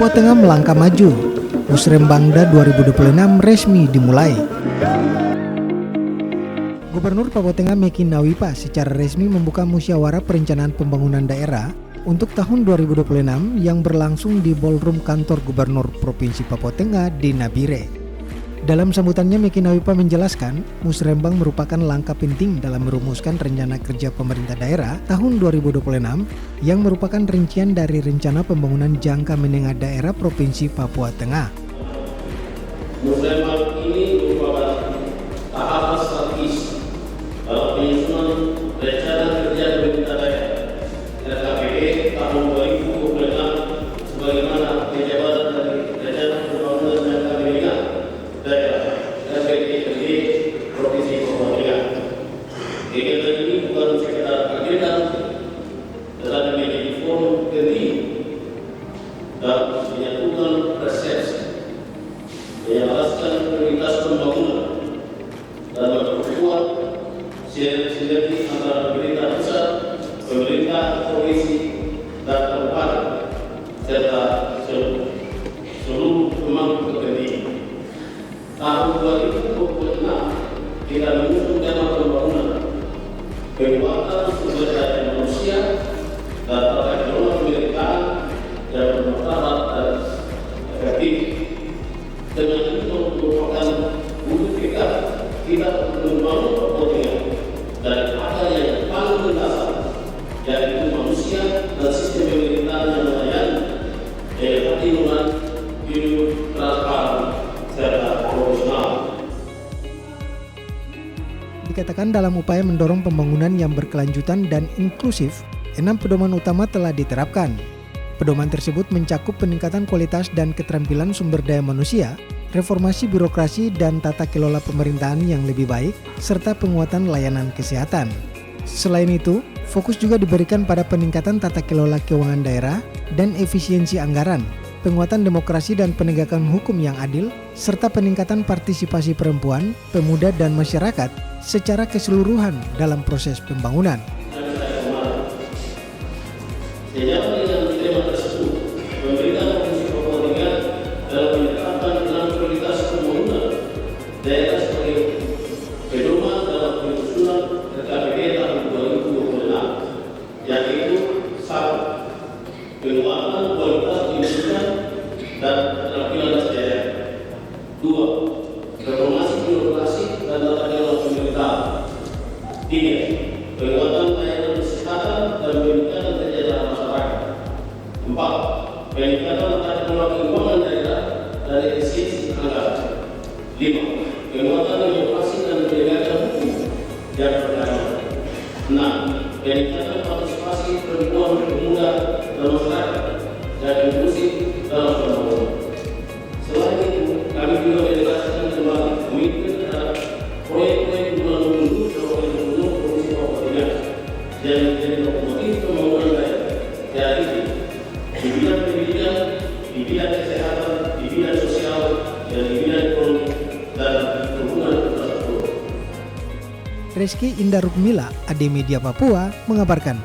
Papua Tengah melangkah maju. Musrembangda 2026 resmi dimulai. Gubernur Papua Tengah Meki Nawipa secara resmi membuka musyawarah perencanaan pembangunan daerah untuk tahun 2026 yang berlangsung di ballroom kantor Gubernur Provinsi Papua Tengah di Nabire. Dalam sambutannya, Meki Nawipa menjelaskan, Musrembang merupakan langkah penting dalam merumuskan rencana kerja pemerintah daerah tahun 2026 yang merupakan rincian dari rencana pembangunan jangka menengah daerah Provinsi Papua Tengah. Musrembang ini merupakan tahapan strategis dalam penyusunan rencana kerja pemerintah daerah RKPD tahun 2026 sebagaimana penjabaran dari rencana pembangunan jangka menengah daerah RPJMD Provinsi Papua Tengah. Kegiatan ini bukan sekedar agenda, tetapi menjadi forum penting dalam menyatukan persepsi, menjelaskan prioritas pembangunan, dan memperkuat sinergi antara pemerintah pusat, pemerintah provinsi, dan kabupaten, serta seluruh pemangku kepentingan. Tahun 2026 kita mengusung tema pembangunan, penguatan sumber daya manusia, dan tata kelola pemerintahan yang bermartabat dan efektif. Dengan ini merupakan wujud kita membangun Papua Tengah dari akar yang paling mendasar, yaitu manusia dan sistem pemerintahan yang melayani, demokrasi lingkungan, hidup transparan, serta profesional. Dikatakan dalam upaya mendorong pembangunan yang berkelanjutan dan inklusif, 6 pedoman utama telah diterapkan. Pedoman tersebut mencakup peningkatan kualitas dan keterampilan sumber daya manusia, reformasi birokrasi dan tata kelola pemerintahan yang lebih baik, serta penguatan layanan kesehatan. Selain itu, fokus juga diberikan pada peningkatan tata kelola keuangan daerah dan efisiensi anggaran, penguatan demokrasi dan penegakan hukum yang adil, serta peningkatan partisipasi perempuan, pemuda, dan masyarakat secara keseluruhan dalam proses pembangunan. Sejauh dengan tema tersebut, pemerintah Provinsi Papua Tengah dalam menetapkan 6 prioritas pembangunan daerah sebagai pedoman dalam penyusunan RKPD tahun 2026, yaitu 1. Penguatan kualitas pendidikan dan keterampilan SDM. 2. Reformasi birokrasi dan tata kelola pemerintahan. 3. Penguatan layanan kesehatan dan peningkatan kesejahteraan masyarakat. 4. Peningkatan tata kelola keuangan daerah dan efisiensi anggaran. 5. Penguatan demokrasi dan penegakan hukum yang berkeadilan. 6. Peningkatan partisipasi perempuan, pemuda, dan masyarakat dan inklusif dalam pembangunan. Selain itu, kami juga mendekatkan kembali komitmen terhadap proyek-proyek pembangunan gubernur dan wakil gubernur Provinsi Papua Tengah yang menjadi lokomotif pembangunan daerah, yaitu di bidang pendidikan, di bidang kesehatan, di bidang sosial, dan di bidang ekonomi dan hubungan infrastruktur. Reski Indah Rukmila, AD Media Papua, mengabarkan.